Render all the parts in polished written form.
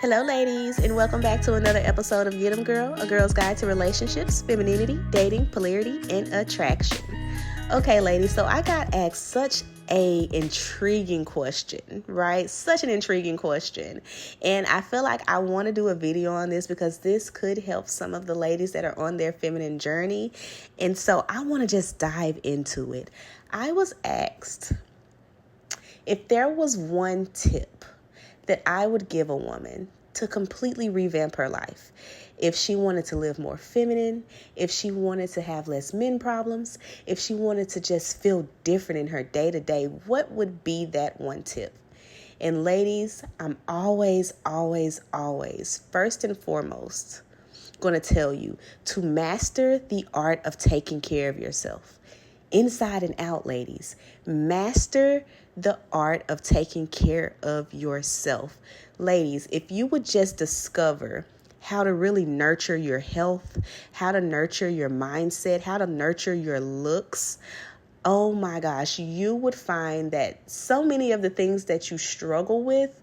Hello, ladies, and welcome back to another episode of Get 'em Girl, a girl's guide to relationships, femininity, dating, polarity, and attraction. Okay, ladies, so I got asked such a intriguing question, right? Such an intriguing question. And I feel like I want to do a video on this because this could help some of the ladies that are on their feminine journey. And so I want to just dive into it. I was asked if there was one tip that I would give a woman to completely revamp her life. If she wanted to live more feminine, if she wanted to have less men problems, if she wanted to just feel different in her day-to-day, what would be that one tip? And ladies, I'm always, first and foremost, going to tell you to master the art of taking care of yourself. Inside and out, ladies. Master the art of taking care of yourself. Ladies, if you would just discover how to really nurture your health, how to nurture your mindset, how to nurture your looks, oh my gosh, you would find that so many of the things that you struggle with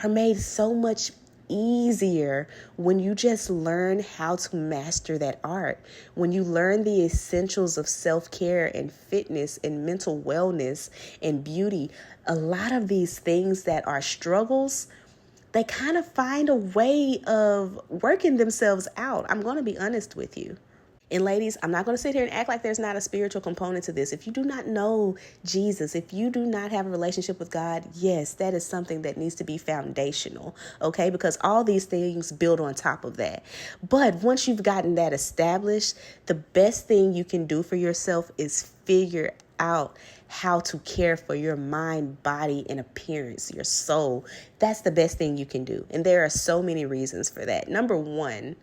are made so much easier when you just learn how to master that art. When you learn the essentials of self-care and fitness and mental wellness and beauty, a lot of these things that are struggles, they kind of find a way of working themselves out. I'm going to be honest with you. And ladies, I'm not going to sit here and act like there's not a spiritual component to this. If you do not know Jesus, if you do not have a relationship with God, yes, that is something that needs to be foundational, okay? Because all these things build on top of that. But once you've gotten that established, the best thing you can do for yourself is figure out how to care for your mind, body, and appearance, your soul. That's the best thing you can do. And there are so many reasons for that. Number one,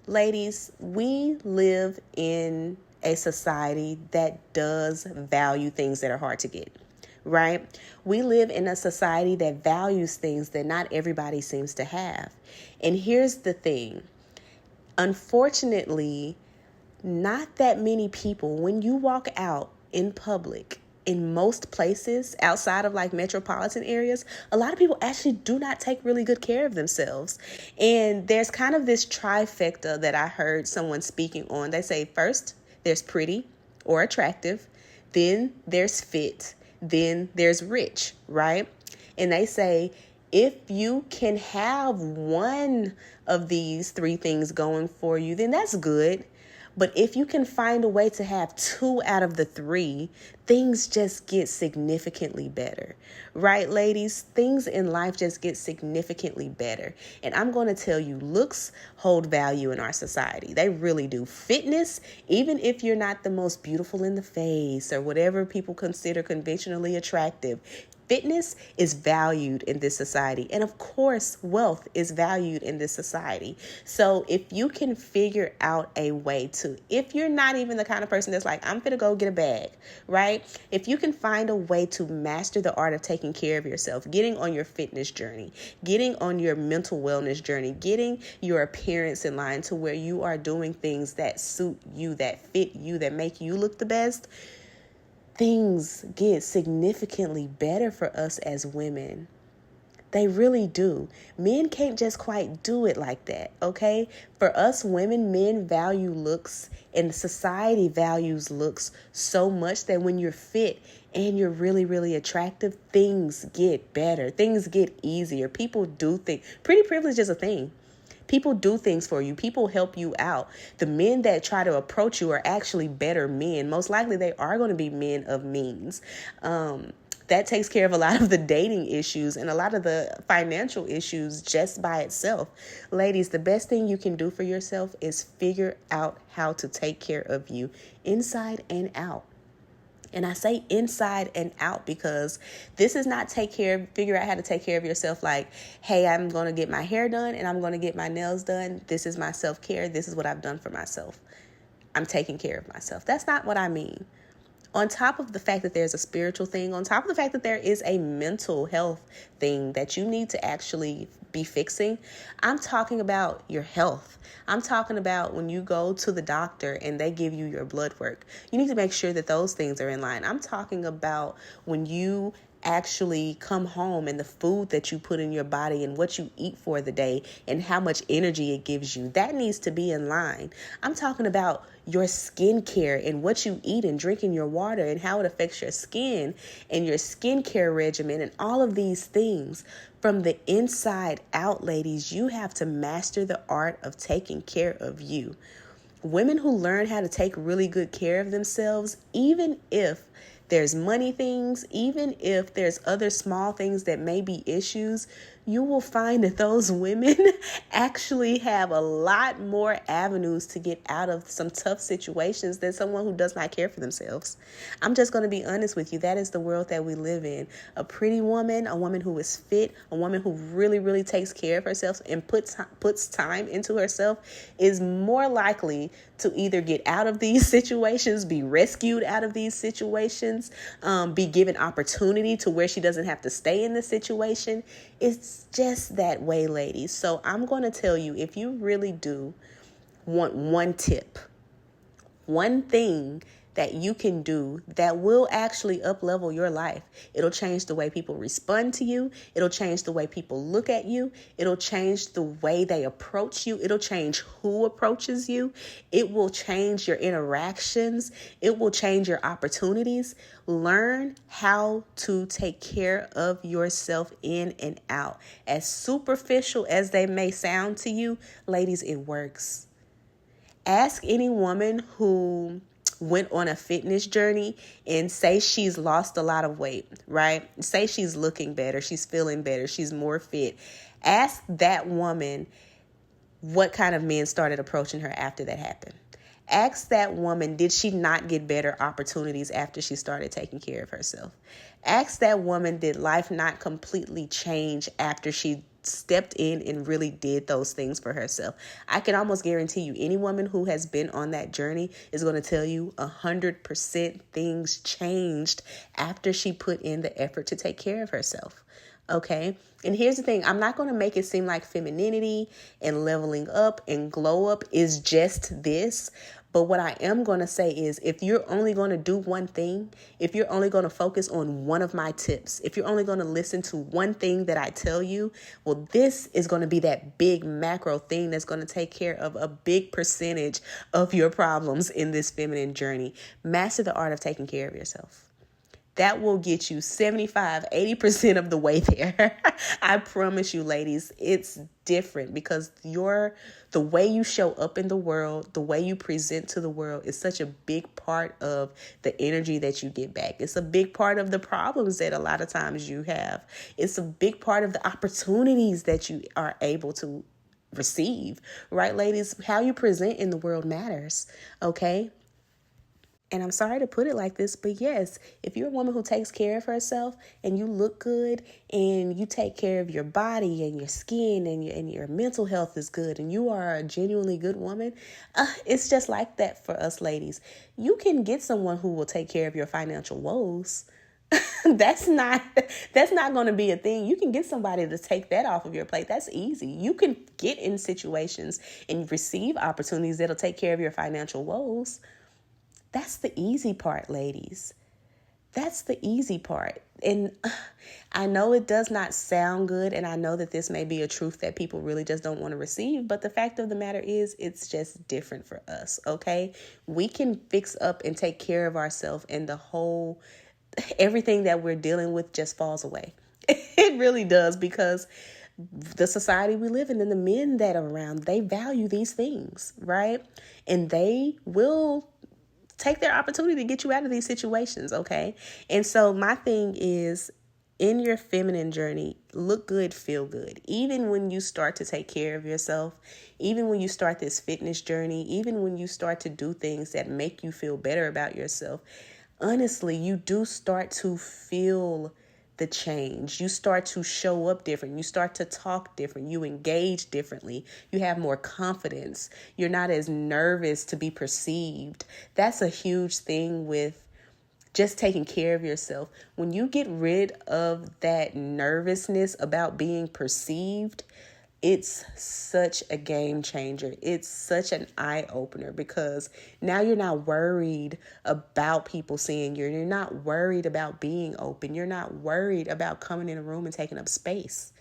ladies, we live in a society that does value things that are hard to get, right? We live in a society that values things that not everybody seems to have. And here's the thing. Unfortunately, not that many people, when you walk out in public, in most places outside of like metropolitan areas, a lot of people actually do not take really good care of themselves. And there's kind of this trifecta that I heard someone speaking on. They say first there's pretty or attractive, then there's fit, then there's rich, right? And they say if you can have one of these three things going for you, then that's good. But if you can find a way to have two out of the three, things just get significantly better, right, ladies? Things in life just get significantly better. And I'm going to tell you, looks hold value in our society. They really do. Fitness, even if you're not the most beautiful in the face or whatever people consider conventionally attractive, fitness is valued in this society. And of course, wealth is valued in this society. So if you can figure out a way to, if you're not even the kind of person that's like, I'm going to go get a bag, right? If you can find a way to master the art of taking care of yourself, getting on your fitness journey, getting on your mental wellness journey, getting your appearance in line to where you are doing things that suit you, that fit you, that make you look the best, things get significantly better for us as women. They really do. Men can't just quite do it like that, okay? For us women, men value looks, and society values looks so much that when you're fit and you're really, really attractive, things get better. Things get easier. People do things. Pretty privilege is a thing. People do things for you. People help you out. The men that try to approach you are actually better men. Most likely they are going to be men of means. That takes care of a lot of the dating issues and a lot of the financial issues just by itself. Ladies, the best thing you can do for yourself is figure out how to take care of you inside and out. And I say inside and out because this is not figure out how to take care of yourself like, hey, I'm going to get my hair done and I'm going to get my nails done. This is my self-care. This is what I've done for myself. I'm taking care of myself. That's not what I mean. On top of the fact that there's a spiritual thing, on top of the fact that there is a mental health thing that you need to actually be fixing, I'm talking about your health. I'm talking about when you go to the doctor and they give you your blood work. You need to make sure that those things are in line. I'm talking about when you actually come home and the food that you put in your body and what you eat for the day and how much energy it gives you, that needs to be in line. I'm talking about your skincare and what you eat and drinking your water and how it affects your skin and your skincare regimen and all of these things. From the inside out, ladies, you have to master the art of taking care of you. Women who learn how to take really good care of themselves, even if there's money things, even if there's other small things that may be issues, you will find that those women actually have a lot more avenues to get out of some tough situations than someone who does not care for themselves. I'm just going to be honest with you. That is the world that we live in. A pretty woman, a woman who is fit, a woman who really, really takes care of herself and puts time into herself is more likely to either get out of these situations, be rescued out of these situations, be given opportunity to where she doesn't have to stay in the situation. It's just that way, ladies. So I'm going to tell you, if you really do want one tip, one thing that you can do that will actually up-level your life. It'll change the way people respond to you. It'll change the way people look at you. It'll change the way they approach you. It'll change who approaches you. It will change your interactions. It will change your opportunities. Learn how to take care of yourself in and out. As superficial as they may sound to you, ladies, it works. Ask any woman who went on a fitness journey and say she's lost a lot of weight, right? Say she's looking better, she's feeling better, she's more fit. Ask that woman what kind of men started approaching her after that happened. Ask that woman, did she not get better opportunities after she started taking care of herself? Ask that woman, did life not completely change after she stepped in and really did those things for herself? I can almost guarantee you any woman who has been on that journey is going to tell you 100% things changed after she put in the effort to take care of herself. Okay. And here's the thing. I'm not going to make it seem like femininity and leveling up and glow up is just this. But what I am going to say is, if you're only going to do one thing, if you're only going to focus on one of my tips, if you're only going to listen to one thing that I tell you, well, this is going to be that big macro thing that's going to take care of a big percentage of your problems in this feminine journey. Master the art of taking care of yourself. That will get you 75, 80% of the way there. I promise you, ladies, it's different because the way you show up in the world, the way you present to the world is such a big part of the energy that you get back. It's a big part of the problems that a lot of times you have. It's a big part of the opportunities that you are able to receive, right, ladies? How you present in the world matters, okay? And I'm sorry to put it like this, but yes, if you're a woman who takes care of herself and you look good and you take care of your body and your skin and your mental health is good and you are a genuinely good woman, it's just like that for us ladies. You can get someone who will take care of your financial woes. That's not going to be a thing. You can get somebody to take that off of your plate. That's easy. You can get in situations and receive opportunities that'll take care of your financial woes. That's the easy part, ladies. That's the easy part. And I know it does not sound good, and I know that this may be a truth that people really just don't want to receive, but the fact of the matter is it's just different for us, okay? We can fix up and take care of ourselves, and everything that we're dealing with just falls away. It really does, because the society we live in and the men that are around, they value these things, right? And they will take their opportunity to get you out of these situations, okay? And so my thing is, in your feminine journey, look good, feel good. Even when you start to take care of yourself, even when you start this fitness journey, even when you start to do things that make you feel better about yourself, honestly, you do start to feel the change. You start to show up different. You start to talk different. You engage differently. You have more confidence. You're not as nervous to be perceived. That's a huge thing with just taking care of yourself. When you get rid of that nervousness about being perceived, it's such a game changer. It's such an eye opener because now you're not worried about people seeing you. You're not worried about being open. You're not worried about coming in a room and taking up space.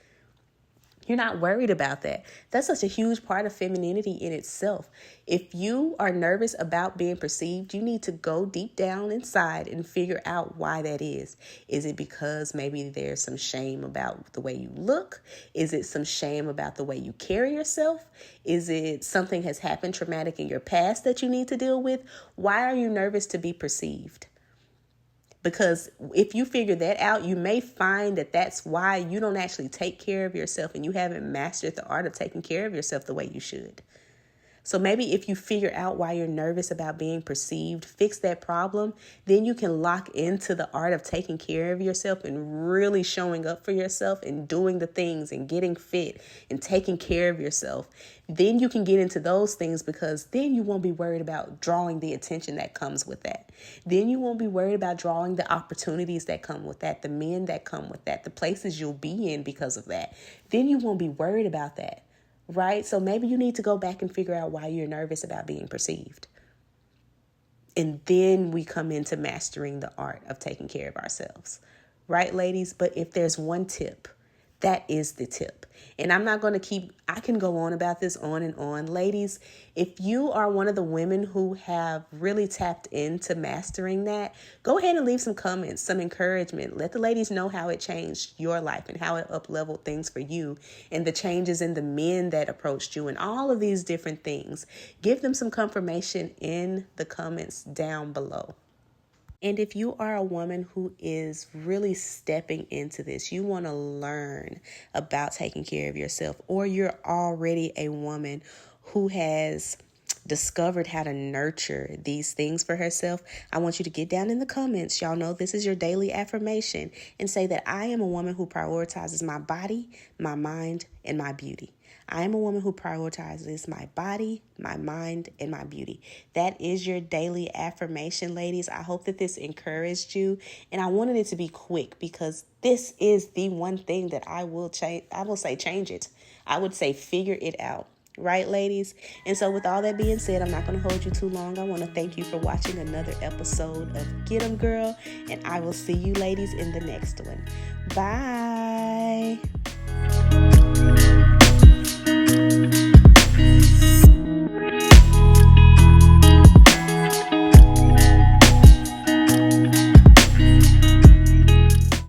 You're not worried about that. That's such a huge part of femininity in itself. If you are nervous about being perceived, you need to go deep down inside and figure out why that is. Is it because maybe there's some shame about the way you look? Is it some shame about the way you carry yourself? Is it something has happened traumatic in your past that you need to deal with? Why are you nervous to be perceived? Because if you figure that out, you may find that that's why you don't actually take care of yourself and you haven't mastered the art of taking care of yourself the way you should. So maybe if you figure out why you're nervous about being perceived, fix that problem, then you can lock into the art of taking care of yourself and really showing up for yourself and doing the things and getting fit and taking care of yourself. Then you can get into those things because then you won't be worried about drawing the attention that comes with that. Then you won't be worried about drawing the opportunities that come with that, the men that come with that, the places you'll be in because of that. Then you won't be worried about that. Right? So maybe you need to go back and figure out why you're nervous about being perceived. And then we come into mastering the art of taking care of ourselves. Right, ladies? But if there's one tip, that is the tip. And I'm not going to I can go on about this on and on. Ladies, if you are one of the women who have really tapped into mastering that, go ahead and leave some comments, some encouragement. Let the ladies know how it changed your life and how it up-leveled things for you and the changes in the men that approached you and all of these different things. Give them some confirmation in the comments down below. And if you are a woman who is really stepping into this, you want to learn about taking care of yourself, or you're already a woman who has discovered how to nurture these things for herself, I want you to get down in the comments. Y'all know this is your daily affirmation and say that I am a woman who prioritizes my body, my mind, and my beauty. I am a woman who prioritizes my body, my mind, and my beauty. That is your daily affirmation, ladies. I hope that this encouraged you. And I wanted it to be quick because this is the one thing that I will change. I will say change it. I would say figure it out. Right, ladies? And so with all that being said, I'm not going to hold you too long. I want to thank you for watching another episode of Get 'em Girl. And I will see you ladies in the next one. Bye.